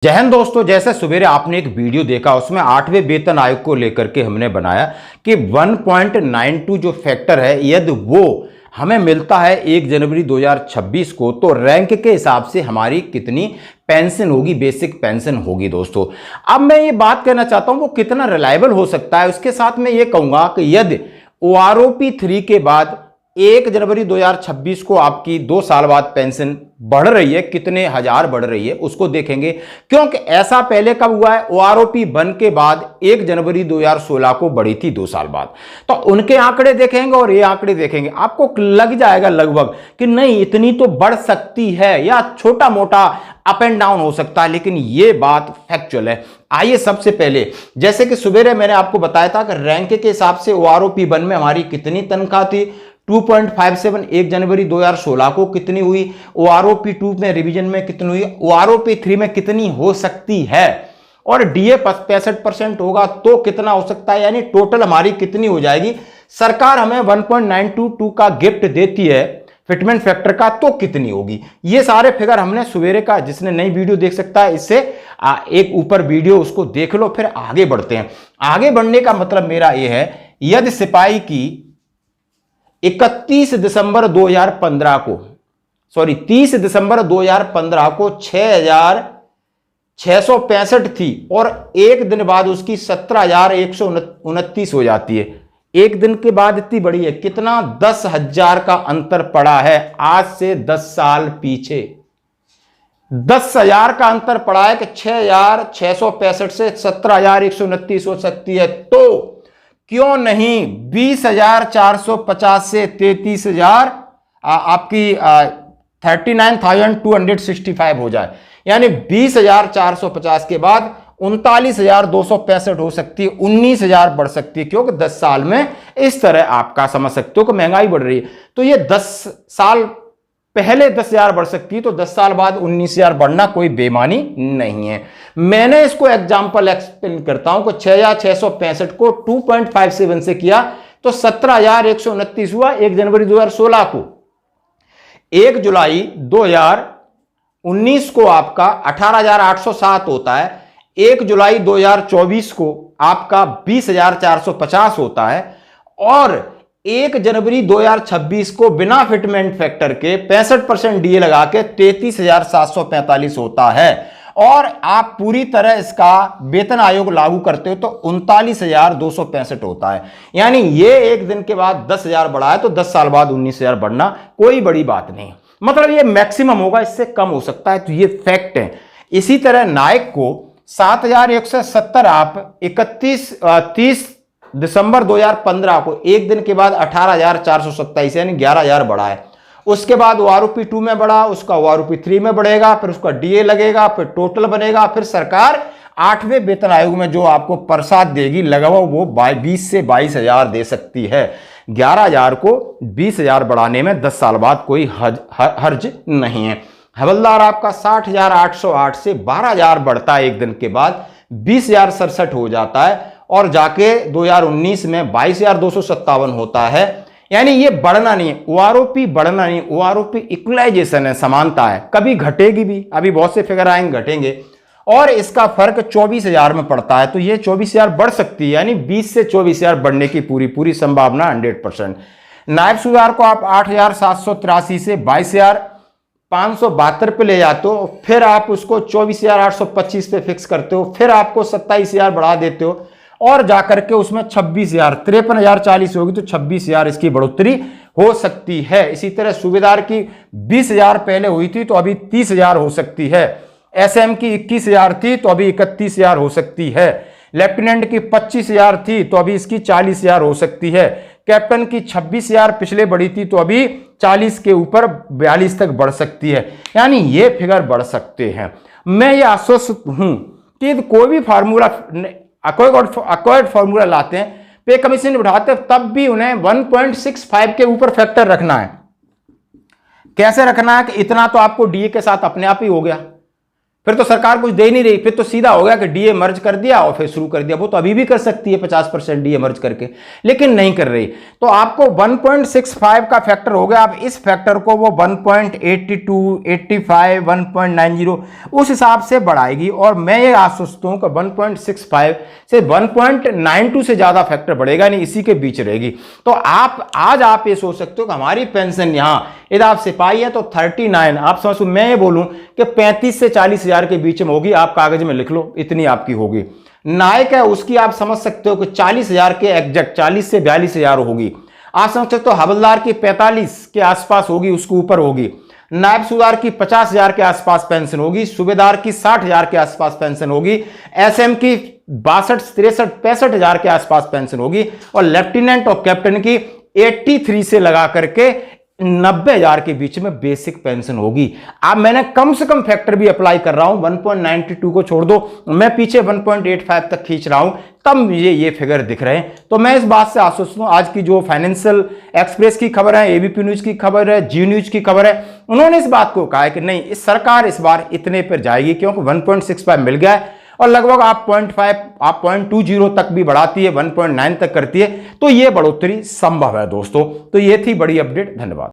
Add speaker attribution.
Speaker 1: जय हिंद दोस्तों। जैसे सवेरे आपने एक वीडियो देखा, उसमें 8वें वेतन आयोग को लेकर के हमने बनाया कि 1.92 जो फैक्टर है, यदि वो हमें मिलता है 1 जनवरी 2026 को, तो रैंक के हिसाब से हमारी कितनी पेंशन होगी, बेसिक पेंशन होगी। दोस्तों अब मैं ये बात कहना चाहता हूं वो कितना रिलायबल हो सकता है। उसके साथ मैं ये कहूंगा कि यदि OROP 3 के बाद 1 जनवरी 2026 को आपकी 2 साल बाद पेंशन बढ़ रही है, कितने हजार बढ़ रही है उसको देखेंगे, क्योंकि ऐसा पहले कब हुआ है, OROP 1 के बाद 1 जनवरी 2016 को बढ़ी थी 2 साल बाद। तो उनके आंकड़े देखेंगे और ये आंकड़े देखेंगे, आपको लग जाएगा लगभग कि नहीं इतनी तो बढ़ सकती है या छोटा मोटा अप एंड डाउन हो सकता है, लेकिन ये बात फैक्चुअल है। आइए सबसे पहले, जैसे कि सुबह मैंने आपको बताया था कि रैंक के हिसाब से OROP 1 में हमारी कितनी तनख्वाह थी, 2.57। 1 जनवरी 2016 को कितनी हुई, OROP 2 में रिवीजन में कितनी हुई, OROP 3 में कितनी हो सकती है, और DA 65% होगा तो कितना हो सकता है, यानी टोटल हमारी कितनी हो जाएगी। सरकार हमें 1.922 का गिफ्ट देती है फिटमेंट फैक्टर का, तो कितनी होगी। ये सारे फिगर हमने सवेरे का, जिसने नई वीडियो देख सकता है, इससे एक ऊपर वीडियो उसको देख लो, फिर आगे बढ़ते हैं। आगे बढ़ने का मतलब मेरा यह है, यदि सिपाही की 31 दिसंबर 2015 को, सॉरी 30 दिसंबर 2015 को 6,665 थी और एक दिन बाद उसकी 17,129 हो जाती है। एक दिन के बाद इतनी बड़ी है, कितना 10,000 का अंतर पड़ा है आज से 10 साल पीछे। 10,000 का अंतर पड़ा है कि 6,665 से 17,129 हो सकती है, तो क्यों नहीं 20,450 से 33,000 आपकी 39,265 हो जाए, यानी 20,450 के बाद 39,265 हो सकती है, 19,000 बढ़ सकती है, क्योंकि 10 साल में इस तरह आपका समझ सकते हो कि महंगाई बढ़ रही है। तो ये 10 साल पहले 10,000 बढ़ सकती है, तो 10 साल बाद 19,000 बढ़ना कोई बेमानी नहीं है। मैंने इसको एग्जांपल एक्सप्लेन करता हूं कि 6,665 को 2.57 से किया तो 17,129 हुआ 1 जनवरी 2016 को। 1 जुलाई 2019 को आपका 18,807 होता है। 1 जुलाई 2024 को आपका 20,450 होता है, और 1 जनवरी 2026 को बिना फिटमेंट फैक्टर के 65% DA लगा के 33,745 होता है, और आप पूरी तरह इसका वेतन आयोग लागू करते हो तो 39,265 होता है। यानी ये एक दिन के बाद 10,000 बढ़ा है, तो 10 साल बाद 19,000 बढ़ना कोई बड़ी बात नहीं, मतलब ये मैक्सिमम होगा, इससे कम हो सकता है, तो ये फैक्ट है। इसी तरह नायक को 7,170 आप 30 दिसंबर 2015 को एक दिन के बाद 18,427 यानी 11,000 बढ़ा है। उसके बाद OROP 2 में बढ़ा, उसका OROP 3 में बढ़ेगा, फिर उसका DA लगेगा, फिर टोटल बनेगा, फिर सरकार 8वें वेतन आयोग में जो आपको प्रसाद देगी लगभग वो 20 से 22,000 दे सकती है। 11,000 को 20,000 बढ़ाने में 10 साल बाद कोई हर्ज नहीं है। हवलदार आपका 60,808 से 12,000 बढ़ता है, एक दिन के बाद 20,067 हो जाता है, और जाके 2019 में 22,257 होता है। यानी ये बढ़ना नहीं है, OROP बढ़ना नहीं, OROP इक्वलाइजेशन है, समानता है, कभी घटेगी भी, अभी बहुत से फिगर आएंगे घटेंगे, और इसका फर्क 24,000 में पड़ता है, तो ये 24,000 बढ़ सकती है, यानी 20 से 24,000 बढ़ने की पूरी संभावना 100%। नायब सूबेदार को आप 8,783 से 22,572 पे ले जाते हो, फिर आप उसको 24,825 पे फिक्स करते हो, फिर आपको 27,000 बढ़ा देते हो, और जाकर के उसमें 26,000 53,040 होगी, तो 26,000 इसकी बढ़ोतरी हो सकती है। इसी तरह सूबेदार की 20,000 पहले हुई थी, तो अभी 30,000 हो सकती है। SM की 21,000 थी, तो अभी 31,000 हो सकती है। लेफ्टिनेंट की 25,000 थी, तो अभी इसकी 40,000 हो सकती है। कैप्टन की 26,000 पिछले बढ़ी थी, तो अभी 40 के ऊपर 42 तक बढ़ सकती है। यानी ये फिगर बढ़ सकते हैं। मैं ये आश्वस्त हूं कि कोई भी फार्मूला अक्वायर्ड फार्मूला लाते हैं, पे कमीशन बढ़ाते हैं, तब भी उन्हें 1.65 के ऊपर फैक्टर रखना है। कैसे रखना है कि इतना तो आपको DA के साथ अपने आप ही हो गया, फिर तो सरकार कुछ दे नहीं रही, फिर तो सीधा हो गया कि डीए मर्ज कर दिया और फिर शुरू कर दिया। वो तो अभी भी कर सकती है 50% डीए मर्ज करके, लेकिन नहीं कर रही। तो आपको 1.65 का फैक्टर हो गया, आप इस फैक्टर को वो 1.82, 85, 1.90 उस हिसाब से बढ़ाएगी। और मैं ये आश्वस्त हूं कि 1.65 से 1.92 से ज्यादा फैक्टर बढ़ेगा नहीं, इसी के बीच रहेगी। तो आज आप ये सोच सकते हो कि हमारी पेंशन यहां यदि आप सिपाही है तो 39, आप समझो मैं ये बोलूं कि 35 से 40 हजार के बीच में होगी, आप कागज में लिख लो इतनी आपकी होगी। नायक है उसकी आप समझ सकते हो कि 40 हजार के एग्जैक्ट 40 से 42 हजार होगी। आप समझ सकते हो हवलदार की 45 के आसपास होगी, उसके ऊपर होगी। नायब सूबेदार की 50 हजार के आसपास पेंशन होगी, सूबेदार की 60 हजार के आसपास पेंशन होगी, एसएम की 62, 63, 65 हजार के आसपास पेंशन होगी, और लेफ्टिनेंट और कैप्टन की 83 से लगा करके 90 हजार के बीच में बेसिक पेंशन होगी। अब मैंने कम से कम फैक्टर भी अप्लाई कर रहा हूं, 1.92 को छोड़ दो, मैं पीछे 1.85 तक खींच रहा हूं, तब मुझे ये फिगर दिख रहे हैं। तो मैं इस बात से आश्वस्त हूं। आज की जो फाइनेंशियल एक्सप्रेस की खबर है, एबीपी न्यूज की खबर है, जी न्यूज की खबर है, उन्होंने इस बात को कहा है कि नहीं, इस सरकार इस बार इतने पर जाएगी, क्योंकि 1.65 मिल गया है और लगभग आप 0.5 आप 0.20 तक भी बढ़ाती है, 1.9 तक करती है, तो ये बढ़ोतरी संभव है दोस्तों। तो ये थी बड़ी अपडेट। धन्यवाद।